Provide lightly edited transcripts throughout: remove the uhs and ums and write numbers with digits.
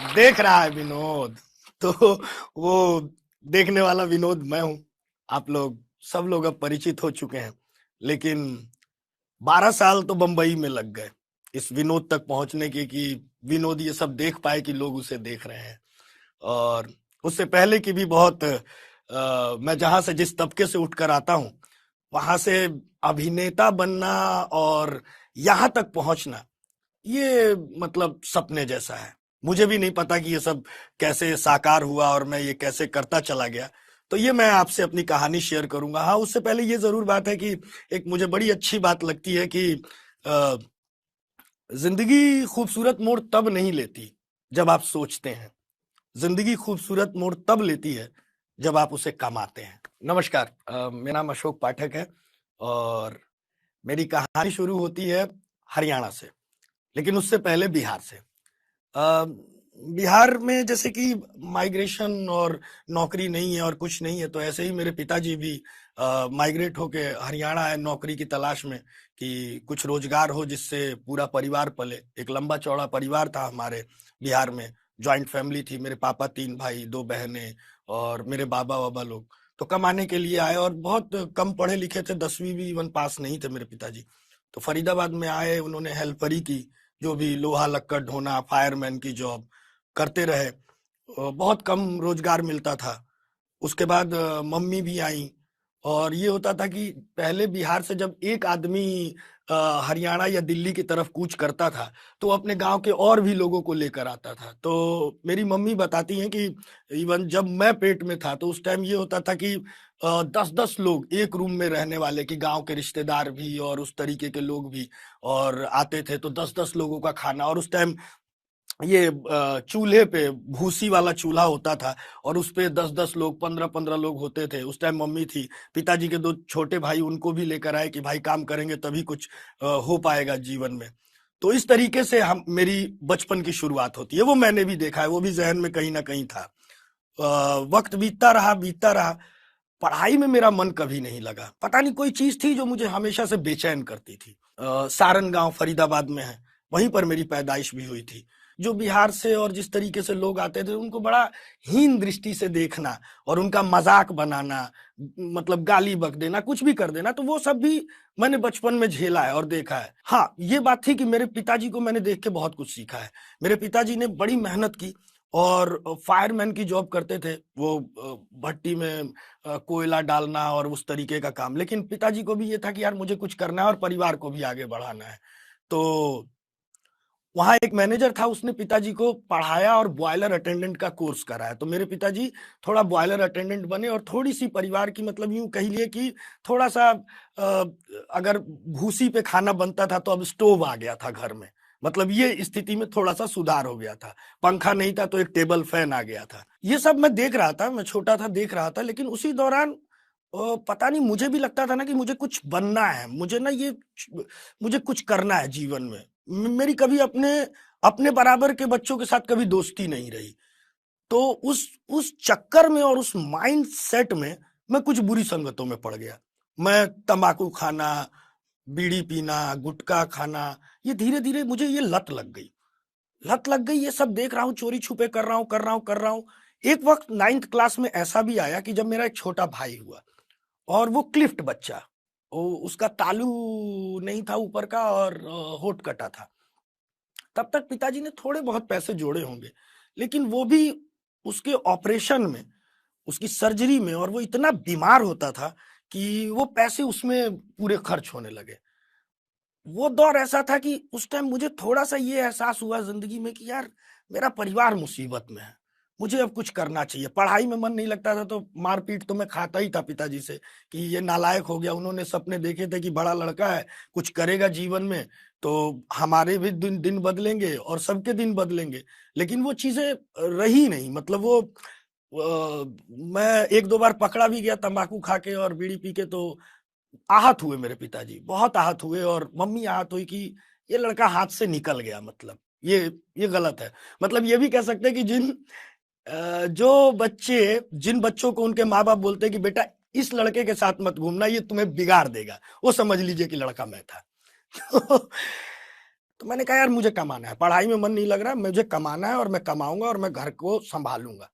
देख रहा है विनोद। तो वो देखने वाला विनोद मैं हूं। आप लोग सब लोग अब परिचित हो चुके हैं। लेकिन 12 साल तो बंबई में लग गए इस विनोद तक पहुंचने के कि विनोद ये सब देख पाए कि लोग उसे देख रहे हैं। और उससे पहले की भी बहुत मैं जहां से जिस तबके से उठकर आता हूं वहां से अभिनेता बनना और यहां तक पहुंचना, ये मतलब सपने जैसा है। मुझे भी नहीं पता कि ये सब कैसे साकार हुआ और मैं ये कैसे करता चला गया। तो ये मैं आपसे अपनी कहानी शेयर करूंगा। हाँ, उससे पहले ये जरूर बात है कि एक मुझे बड़ी अच्छी बात लगती है कि अ, जिंदगी खूबसूरत मोड़ तब नहीं लेती जब आप सोचते हैं। जिंदगी खूबसूरत मोड़ तब लेती है जब आप उसे कमाते हैं। नमस्कार, मेरा नाम अशोक पाठक है और मेरी कहानी शुरू होती है हरियाणा से, लेकिन उससे पहले बिहार से। अ, बिहार में जैसे कि माइग्रेशन और नौकरी नहीं है और कुछ नहीं है, तो ऐसे ही मेरे पिताजी भी माइग्रेट होके हरियाणा आए नौकरी की तलाश में कि कुछ रोजगार हो जिससे पूरा परिवार पले। एक लंबा चौड़ा परिवार था हमारे बिहार में। जॉइंट फैमिली थी, मेरे पापा, 3 भाई 2 बहनें और मेरे बाबा बाबा लोग तो कमाने के लिए आए और बहुत कम पढ़े लिखे थे, 10वीं भी इवन पास नहीं थे मेरे पिताजी। तो फरीदाबाद में आए, उन्होंने हेल्परी की, जो भी लोहा लक्कड़ ढोना, फायरमैन की जॉब करते रहे। बहुत कम रोजगार मिलता था। उसके बाद मम्मी भी आई और ये होता था कि पहले बिहार से जब एक आदमी हरियाणा या दिल्ली की तरफ कूच करता था तो वो अपने गांव के और भी लोगों को लेकर आता था। तो मेरी मम्मी बताती हैं कि इवन जब मैं पेट में था तो उस टाइम ये होता था कि 10-10 लोग एक रूम में रहने वाले, कि गांव के रिश्तेदार भी और उस तरीके के लोग भी और आते थे, तो 10-10 लोगों का खाना। और उस टाइम ये चूल्हे पे भूसी वाला चूल्हा होता था और उस पे 10-10 लोग, 15-15 लोग होते थे। उस टाइम मम्मी थी, पिताजी के 2 छोटे भाई, उनको भी लेकर आए कि भाई काम करेंगे तभी कुछ हो पाएगा जीवन में। तो इस तरीके से हम मेरी बचपन की शुरुआत होती है। वो मैंने भी देखा है, वो भी जहन में कहीं ना कहीं था। वक्त बीतता रहा बीतता रहा, पढ़ाई में मेरा मन कभी नहीं लगा। पता नहीं कोई चीज थी जो मुझे हमेशा से बेचैन करती थी। सारण गांव फरीदाबाद में है, वहीं पर मेरी पैदाइश भी हुई थी। जो बिहार से और जिस तरीके से लोग आते थे उनको बड़ा हीन दृष्टि से देखना और उनका मजाक बनाना, मतलब गाली बक देना, कुछ भी कर देना, तो वो सब भी मैंने बचपन में झेला है और देखा है। हाँ, ये बात थी कि मेरे पिताजी को मैंने देख के बहुत कुछ सीखा है। मेरे पिताजी ने बड़ी मेहनत की और फायरमैन की जॉब करते थे वो, भट्टी में कोयला डालना और उस तरीके का काम। लेकिन पिताजी को भी ये था कि यार मुझे कुछ करना है और परिवार को भी आगे बढ़ाना है। तो वहां एक मैनेजर था, उसने पिताजी को पढ़ाया और बॉयलर अटेंडेंट का कोर्स कराया। तो मेरे पिताजी थोड़ा बॉयलर अटेंडेंट बने और थोड़ी सी परिवार की, मतलब यूं कहिए कि थोड़ा सा अगर भूसी पे खाना बनता था तो अब स्टोव आ गया था घर में। मतलब ये स्थिति में थोड़ा सा सुधार हो गया था। पंखा नहीं था तो एक टेबल फैन आ गया था। ये सब मैं देख रहा था, मैं छोटा था देख रहा था। लेकिन उसी दौरान पता नहीं, मुझे भी लगता था ना कि मुझे कुछ बनना है, मुझे ना ये मुझे कुछ करना है जीवन में। मेरी कभी अपने अपने बराबर के बच्चों के साथ कभी दोस्ती नहीं रही। तो उस चक्कर में और उस माइंड सेट में मैं कुछ बुरी संगतों में पड़ गया। मैं तंबाकू खाना, बीड़ी पीना, गुटखा खाना, ये धीरे धीरे मुझे ये लत लग गई। लत लग गई, ये सब देख रहा हूँ, चोरी छुपे कर रहा हूँ कर रहा हूँ कर रहा हूँ। एक वक्त 9th क्लास में ऐसा भी आया कि जब मेरा एक छोटा भाई हुआ और वो क्लिफ्ट बच्चा, वो उसका तालू नहीं था ऊपर का और होठ कटा था। तब तक पिताजी ने थोड़े बहुत पैसे जोड़े होंगे, लेकिन वो भी उसके ऑपरेशन में, उसकी सर्जरी में, और वो इतना बीमार होता था कि वो पैसे उसमें पूरे खर्च होने लगे। वो दौर ऐसा था कि उस टाइम मुझे थोड़ा सा ये एहसास हुआ जिंदगी में कि यार मेरा परिवार मुसीबत में है, मुझे अब कुछ करना चाहिए। पढ़ाई में मन नहीं लगता था तो मारपीट तो मैं खाता ही था पिताजी से कि ये नालायक हो गया। उन्होंने सपने देखे थे कि बड़ा लड़का है, कुछ करेगा जीवन में, तो हमारे भी दिन दिन बदलेंगे और सबके दिन बदलेंगे। लेकिन वो चीजें रही नहीं। मतलब वो मैं 1-2 बार पकड़ा भी गया तंबाकू खा के और बीड़ी पी के, तो आहत हुए मेरे पिताजी, बहुत आहत हुए और मम्मी आहत हुई कि ये लड़का हाथ से निकल गया। मतलब ये गलत है। मतलब ये भी कह सकते हैं कि जो बच्चे, जिन बच्चों को उनके माँ बाप बोलते हैं कि बेटा इस लड़के के साथ मत घूमना, ये तुम्हें बिगाड़ देगा, वो समझ लीजिए कि लड़का मैं था। तो मैंने कहा यार मुझे कमाना है, पढ़ाई में मन नहीं लग रहा, मुझे कमाना है और मैं कमाऊंगा और मैं घर को संभालूंगा।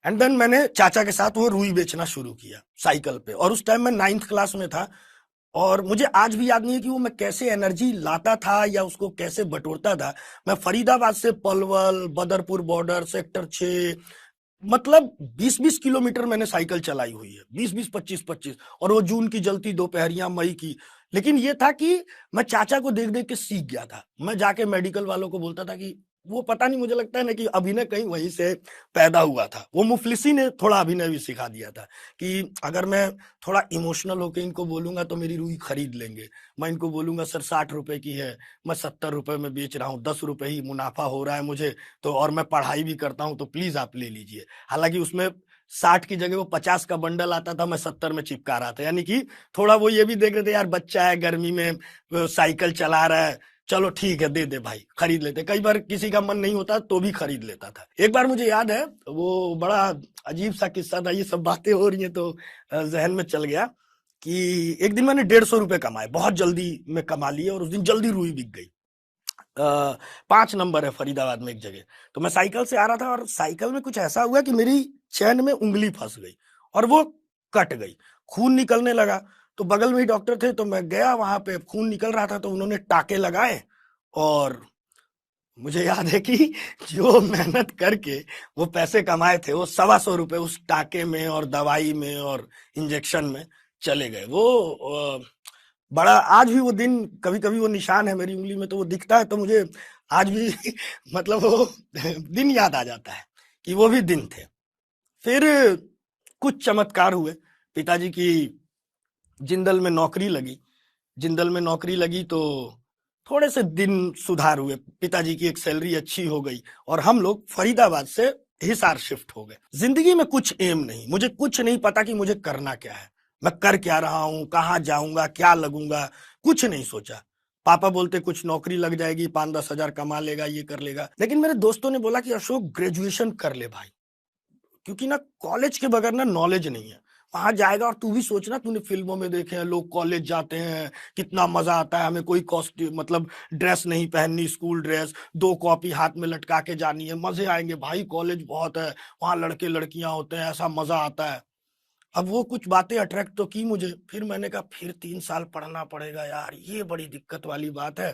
एंड देन मैंने चाचा के साथ वो रुई बेचना शुरू किया साइकिल पे, और उस टाइम मैं 9th क्लास में था। और मुझे आज भी याद नहीं है कि वो मैं कैसे एनर्जी लाता था या उसको कैसे बटोरता था। मैं फरीदाबाद से पलवल, बदरपुर बॉर्डर, सेक्टर 6, मतलब 20-20 किलोमीटर मैंने साइकिल चलाई हुई है, 20-20, 25-25। और वो जून की जलती दोपहरियां, मई की। लेकिन ये था कि मैं चाचा को देख देख के सीख गया था। मैं जाके मेडिकल वालों को बोलता था कि वो पता नहीं, मुझे लगता है ना कि अभिनय कहीं वहीं से पैदा हुआ था। वो मुफलिसी ने थोड़ा अभिनय भी सिखा दिया था कि अगर मैं थोड़ा इमोशनल होकर इनको बोलूंगा तो मेरी रूही खरीद लेंगे। मैं इनको बोलूंगा सर 60 रुपए की है, मैं 70 रुपए में बेच रहा हूँ, 10 रुपए ही मुनाफा हो रहा है मुझे, तो और मैं पढ़ाई भी करता हूँ, तो प्लीज आप ले लीजिए। हालांकि उसमें 60 की जगह वो 50 का बंडल आता था, मैं 70 में चिपका रहा था। यानी कि थोड़ा वो ये भी देख रहे थे यार बच्चा है, गर्मी में साइकिल चला रहा है, चलो ठीक है दे दे भाई, खरीद लेते। कई बार किसी का मन नहीं होता तो भी खरीद लेता था। एक बार मुझे याद है, वो बड़ा अजीब सा किस्सा था, ये सब बातें हो रही हैं तो जहन में चल गया कि एक दिन मैंने 150 रुपए कमाए, बहुत जल्दी में कमा लिए, और उस दिन जल्दी रुई बिक गई। 5 नंबर है फरीदाबाद में एक जगह। तो मैं साइकिल से आ रहा था और साइकिल में कुछ ऐसा हुआ कि मेरी चैन में उंगली फंस गई और वो कट गई, खून निकलने लगा। तो बगल में ही डॉक्टर थे, तो मैं गया वहां पे, खून निकल रहा था, तो उन्होंने टाके लगाए। और मुझे याद है कि जो मेहनत करके वो पैसे कमाए थे, वो 125 रुपए उस टाके में और दवाई में और इंजेक्शन में चले गए। वो बड़ा, आज भी वो दिन, कभी कभी वो निशान है मेरी उंगली में तो वो दिखता है, तो मुझे आज भी मतलब वो दिन याद आ जाता है कि वो भी दिन थे। फिर कुछ चमत्कार हुए। पिताजी की जिंदल में नौकरी लगी। जिंदल में नौकरी लगी तो थोड़े से दिन सुधार हुए, पिताजी की एक सैलरी अच्छी हो गई और हम लोग फरीदाबाद से हिसार शिफ्ट हो गए। जिंदगी में कुछ एम नहीं, मुझे कुछ नहीं पता कि मुझे करना क्या है, मैं कर क्या रहा हूं, कहाँ जाऊंगा, क्या लगूंगा, कुछ नहीं सोचा। पापा बोलते कुछ नौकरी लग जाएगी, 5-10 हजार कमा लेगा, ये कर लेगा। लेकिन मेरे दोस्तों ने बोला कि अशोक ग्रेजुएशन कर ले भाई, क्योंकि ना कॉलेज के बगैर ना नॉलेज नहीं है। वहां जाएगा और तू भी सोचना, तूने फिल्मों में देखे हैं लोग कॉलेज जाते हैं, कितना मजा आता है। हमें कोई कॉस्ट्यूम मतलब ड्रेस नहीं पहननी, स्कूल ड्रेस, 2 कॉपी हाथ में लटका के जानी है, मजे आएंगे भाई, कॉलेज बहुत है, वहां लड़के लड़कियां होते हैं, ऐसा मजा आता है। अब वो कुछ बातें अट्रैक्ट तो की मुझे। फिर मैंने कहा फिर 3 साल पढ़ना पड़ेगा यार, ये बड़ी दिक्कत वाली बात है।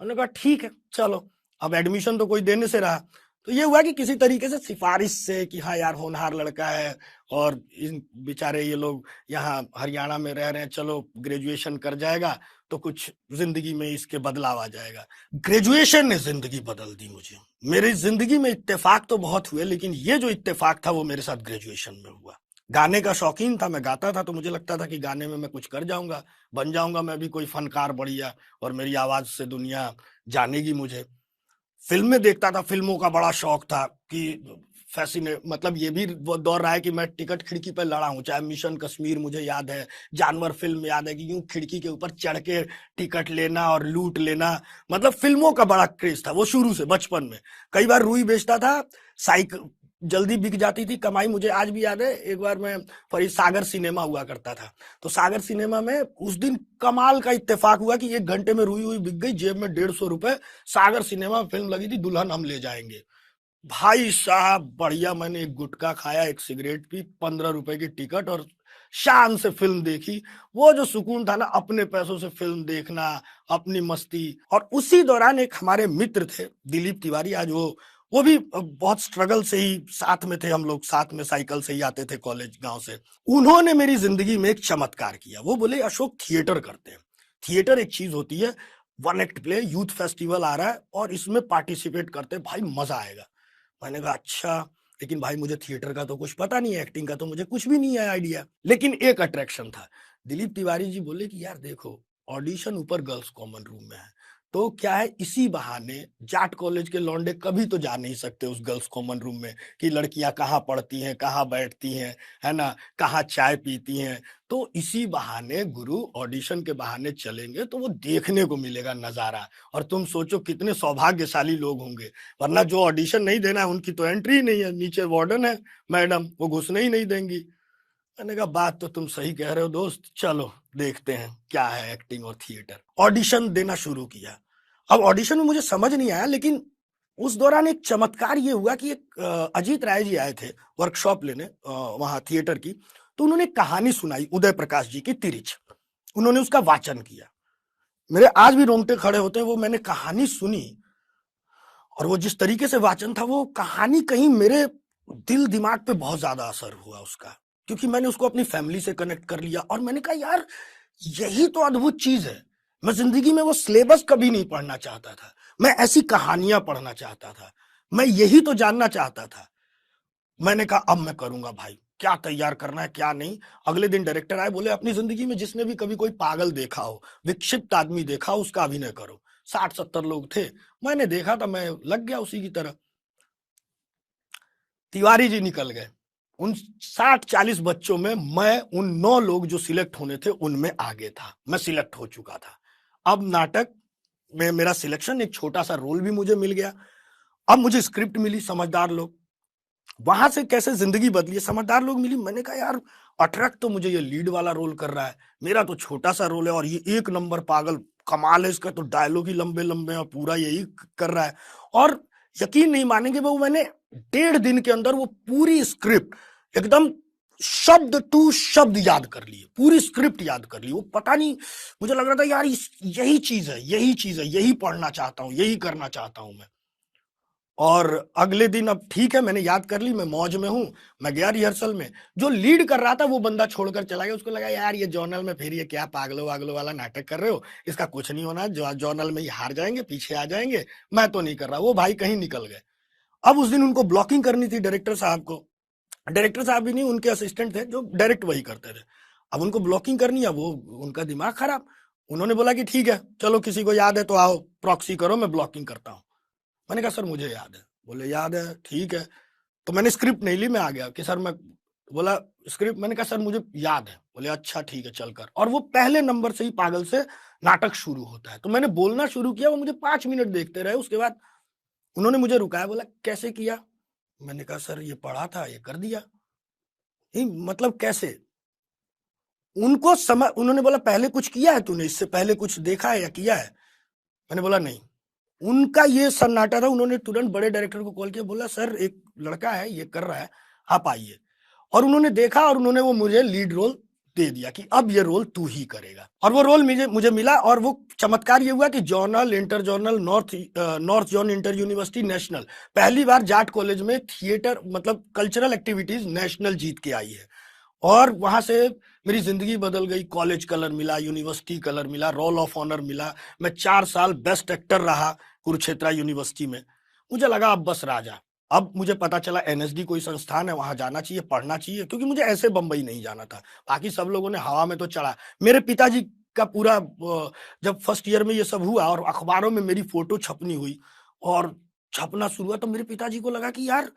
मैंने कहा ठीक है चलो, अब एडमिशन तो कोई देने से रहा। तो ये हुआ कि किसी तरीके से सिफारिश से कि हाँ यार होनहार लड़का है और इन बेचारे ये लोग यहाँ हरियाणा में रह रहे हैं, चलो ग्रेजुएशन कर जाएगा तो कुछ जिंदगी में इसके बदलाव आ जाएगा। ग्रेजुएशन ने जिंदगी बदल दी मुझे। मेरी जिंदगी में इत्तेफाक तो बहुत हुए, लेकिन ये जो इत्तेफाक था वो मेरे साथ ग्रेजुएशन में हुआ। गाने का शौकीन था, मैं गाता था, तो मुझे लगता था कि गाने में मैं कुछ कर जाऊंगा, बन जाऊंगा मैं भी कोई फनकार बढ़िया, और मेरी आवाज से दुनिया जानेगी मुझे। फिल्में देखता था, फिल्मों का बड़ा शौक था कि फैसिनेट, मतलब ये भी वो दौर रहा है कि मैं टिकट खिड़की पर लड़ा हूं, चाहे मिशन कश्मीर मुझे याद है, जानवर फिल्म याद है कि यूं खिड़की के ऊपर चढ़ के टिकट लेना और लूट लेना। मतलब फिल्मों का बड़ा क्रेज था वो शुरू से, बचपन में। कई बार रुई बेचता था, साइकिल जल्दी बिक जाती थी, कमाई मुझे आज भी याद है। एक बार मैं फरीद सागर सिनेमा हुआ करता था, तो सागर सिनेमा में उस दिन कमाल का इत्तेफाक हुआ कि 1 घंटे में रुई हुई बिक गई, जेब में 150 रुपए। सागर सिनेमा में फिल्म लगी थी दुल्हन हम ले जाएंगे। भाई साहब बढ़िया, मैंने एक गुटखा खाया, एक सिगरेट पी, 15 रुपए की टिकट, और शान से फिल्म देखी। वो जो सुकून था ना, अपने पैसों से फिल्म देखना, अपनी मस्ती। और उसी दौरान एक हमारे मित्र थे दिलीप तिवारी, आज वो भी बहुत स्ट्रगल से ही साथ में थे, हम लोग साथ में साइकिल से ही आते थे कॉलेज गांव से। उन्होंने मेरी जिंदगी में एक चमत्कार किया। वो बोले अशोक थिएटर करते हैं। थिएटर एक चीज होती है, one act play, youth festival आ रहा है और इसमें पार्टिसिपेट करते हैं भाई, मजा आएगा। मैंने कहा अच्छा, लेकिन भाई मुझे थिएटर का तो कुछ पता नहीं है, एक्टिंग का तो मुझे कुछ भी नहीं है आइडिया। लेकिन एक अट्रैक्शन था, दिलीप तिवारी जी बोले कि यार देखो, ऑडिशन ऊपर गर्ल्स कॉमन रूम में है, तो क्या है, इसी बहाने जाट कॉलेज के लौंडे कभी तो जा नहीं सकते उस गर्ल्स कॉमन रूम में कि लड़कियां कहाँ पढ़ती हैं, कहाँ बैठती हैं, है ना, कहाँ चाय पीती हैं। तो इसी बहाने गुरु ऑडिशन के बहाने चलेंगे तो वो देखने को मिलेगा नजारा। और तुम सोचो कितने सौभाग्यशाली लोग होंगे, वरना जो ऑडिशन नहीं देना है उनकी तो एंट्री ही नहीं है, नीचे वार्डन है मैडम, वो घुसने ही नहीं देंगी। मैंने कहा बात तो तुम सही कह रहे हो दोस्त, चलो देखते हैं क्या है एक्टिंग और थिएटर। ऑडिशन देना शुरू किया। अब ऑडिशन में मुझे समझ नहीं आया, लेकिन उस दौरान एक चमत्कार ये हुआ कि एक अजीत राय जी आए थे वर्कशॉप लेने वहां थिएटर की, तो उन्होंने कहानी सुनाई उदय प्रकाश जी की तिरिच, उन्होंने उसका वाचन किया। मेरे आज भी रोंगटे खड़े होते हैं, वो मैंने कहानी सुनी और वो जिस तरीके से वाचन था, वो कहानी कहीं मेरे दिल दिमाग पे बहुत ज्यादा असर हुआ उसका, क्योंकि मैंने उसको अपनी फैमिली से कनेक्ट कर लिया और मैंने कहा यार यही तो अद्भुत चीज है। मैं जिंदगी में वो सिलेबस कभी नहीं पढ़ना चाहता था, मैं ऐसी कहानियां पढ़ना चाहता था, मैं यही तो जानना चाहता था। मैंने कहा अब मैं करूंगा भाई, क्या तैयार करना है क्या नहीं। अगले दिन डायरेक्टर आए, बोले अपनी जिंदगी में जिसने भी कभी कोई पागल देखा हो, विक्षिप्त आदमी देखा हो, उसका अभिनय करो। 60-70 लोग थे, मैंने देखा था, मैं लग गया उसी की तरह। तिवारी जी निकल गए, उन 60-40 बच्चों में मैं उन 9 लोग जो सिलेक्ट होने थे उनमें आगे था, मैं सिलेक्ट हो चुका था। अब नाटक में मेरा सिलेक्शन, एक छोटा सा रोल भी मुझे मिल गया। अब मुझे स्क्रिप्ट मिली समझदार लोग, वहां से कैसे जिंदगी बदली, समझदार लोग मिली। मैंने कहा यार अट्रैक्ट तो मुझे ये लीड वाला रोल कर रहा है, मेरा तो छोटा सा रोल है और ये 1 नंबर पागल, कमाल है इसका, तो डायलॉग ही लंबे लंबे और पूरा यही कर रहा है। और यकीन नहीं मानेंगे वो, मैंने 1.5 दिन के अंदर वो पूरी स्क्रिप्ट एकदम शब्द टू शब्द याद कर ली, पूरी स्क्रिप्ट याद कर ली। वो पता नहीं, मुझे लग रहा था यार यही चीज है, यही चीज है, यही पढ़ना चाहता हूँ, यही करना चाहता हूं मैं। और अगले दिन, अब ठीक है मैंने याद कर ली, मैं मौज में हूं, मैं गया रिहर्सल में। जो लीड कर रहा था वो बंदा छोड़कर चला गया, उसको लगा यार ये जर्नल में फिर ये क्या पागलो वागलो वाला नाटक कर रहे हो, इसका कुछ नहीं होना, जर्नल में ही हार जाएंगे, पीछे आ जाएंगे, मैं तो नहीं कर रहा। वो भाई कहीं निकल गए। अब उस दिन उनको ब्लॉकिंग करनी थी डायरेक्टर साहब को, डायरेक्टर साहब भी नहीं, उनके असिस्टेंट थे जो डायरेक्ट वही करते थे। अब उनको ब्लॉकिंग करनी है, वो उनका दिमाग खराब। उन्होंने बोला कि ठीक है चलो किसी को याद है तो आओ प्रॉक्सी करो, मैं ब्लॉकिंग करता हूँ। मैंने कहा सर मुझे याद है। बोले याद है, ठीक है। तो मैंने स्क्रिप्ट नहीं ली, मैं आ गया कि सर मैं, बोला स्क्रिप्ट, मैंने कहा सर मुझे याद है। बोले अच्छा ठीक है चल कर। और वो पहले नंबर से ही पागल से नाटक शुरू होता है। तो मैंने बोलना शुरू किया, वो मुझे 5 मिनट देखते रहे, उसके बाद उन्होंने मुझे रुकाया, बोला कैसे किया। मैंने कहा सर ये पढ़ा था, ये कर दिया। मतलब कैसे, उनको समझ, उन्होंने बोला पहले कुछ किया है तूने, इससे पहले कुछ देखा है या किया है। मैंने बोला नहीं। उनका ये सन्नाटा था, उन्होंने तुरंत बड़े डायरेक्टर को कॉल किया, बोला सर एक लड़का है ये कर रहा है, आप आइए। और उन्होंने देखा और उन्होंने वो मुझे लीड रोल दे दिया कि अब ये रोल तू ही करेगा। और वो रोल मुझे मिला। और वो चमत्कार ये हुआ कि journal, inter journal, north John inter university national, पहली बार जाट कॉलेज में थिएटर मतलब कल्चरल एक्टिविटीज नेशनल जीत के आई है। और वहां से मेरी जिंदगी बदल गई। कॉलेज कलर मिला, यूनिवर्सिटी कलर मिला, रोल ऑफ ऑनर मिला। मैं 4 साल बेस्ट एक्टर रहा कुरुक्षेत्र यूनिवर्सिटी में। मुझे लगा अब बस राजा। अब मुझे पता चला एनएसडी कोई संस्थान है, वहां जाना चाहिए, पढ़ना चाहिए, क्योंकि मुझे ऐसे बंबई नहीं जाना था। बाकी सब लोगों ने हवा में तो चढ़ा। मेरे पिताजी का पूरा, जब फर्स्ट ईयर में ये सब हुआ और अखबारों में मेरी फोटो छपनी हुई और छपना शुरू हुआ, तो मेरे पिताजी को लगा कि यार,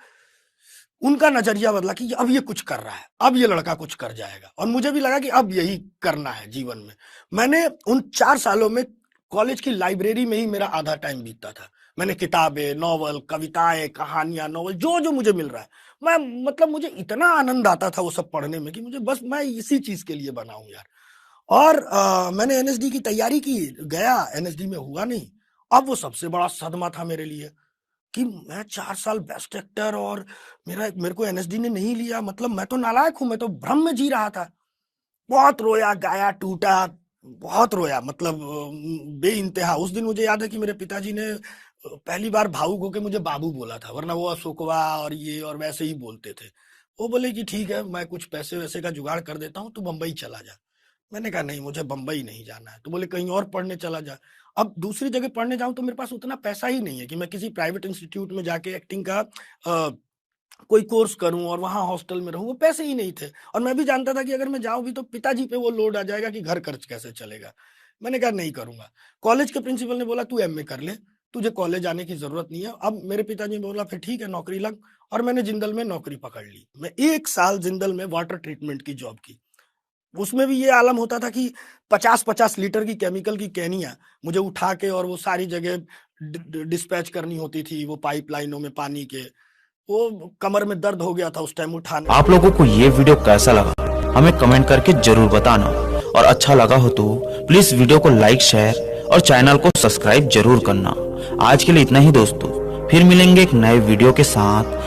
उनका नजरिया बदला कि अब ये कुछ कर रहा है, अब ये लड़का कुछ कर जाएगा। और मुझे भी लगा कि अब यही करना है जीवन में। मैंने उन 4 सालों में कॉलेज की लाइब्रेरी में ही मेरा आधा टाइम बीतता था। मैंने किताबें, नॉवल, कविताएं, कहानियां, नॉवल जो जो मुझे मिल रहा है, मैं मतलब मुझे इतना आनंद आता था वो सब पढ़ने में कि मुझे बस मैं इसी चीज के लिए बना हूं यार। और मैंने एनएसडी की तैयारी की, गया, एनएसडी में हुआ नहीं। अब वो सबसे बड़ा सदमा था मेरे लिए कि मैं 4 साल बेस्ट एक्टर और मेरे को एनएसडी ने नहीं लिया। मतलब मैं तो नालायक हूं, मैं तो भ्रम में जी रहा था। बहुत रोया, गाया, टूटा, बहुत रोया, मतलब बेइंतहा। उस दिन मुझे याद है कि मेरे पिताजी ने पहली बार भावुक होकर मुझे बाबू बोला था, वरना वो अशोकवा और ये और वैसे ही बोलते थे। वो बोले कि ठीक है मैं कुछ पैसे वैसे का जुगाड़ कर देता हूँ, तू बंबई चला जा। मैंने कहा नहीं, मुझे बंबई नहीं जाना है। तो बोले कहीं और पढ़ने चला जा। अब दूसरी जगह पढ़ने जाऊं तो मेरे पास उतना पैसा ही नहीं है कि मैं किसी प्राइवेट इंस्टीट्यूट में जाके एक्टिंग का कोई कोर्स करूं और वहां हॉस्टल में रहूं, वो पैसे ही नहीं थे। और मैं भी जानता था कि अगर मैं जाऊं भी तो पिताजी पे वो लोड आ जाएगा कि घर खर्च कैसे चलेगा। मैंने कहा नहीं करूंगा। कॉलेज के प्रिंसिपल ने बोला तू एमए कर ले, तुझे कॉलेज आने की जरूरत नहीं है। अब मेरे पिताजी ने बोला फिर ठीक है नौकरी लग। और मैंने जिंदल में नौकरी पकड़ ली। मैं 1 साल जिंदल में वाटर ट्रीटमेंट की जॉब की। उसमें भी ये आलम होता था कि 50-50 लीटर की केमिकल की कैनियां मुझे उठा के और वो सारी जगह डिस्पैच करनी होती थी, वो पाइपलाइनों में पानी के। वो कमर में दर्द हो गया था उस टाइम उठाने। आप लोगों को ये वीडियो कैसा लगा हमें कमेंट करके जरूर बताना, और अच्छा लगा हो तो प्लीज वीडियो को लाइक, शेयर और चैनल को सब्सक्राइब जरूर करना। आज के लिए इतना ही दोस्तों, फिर मिलेंगे एक नए वीडियो के साथ।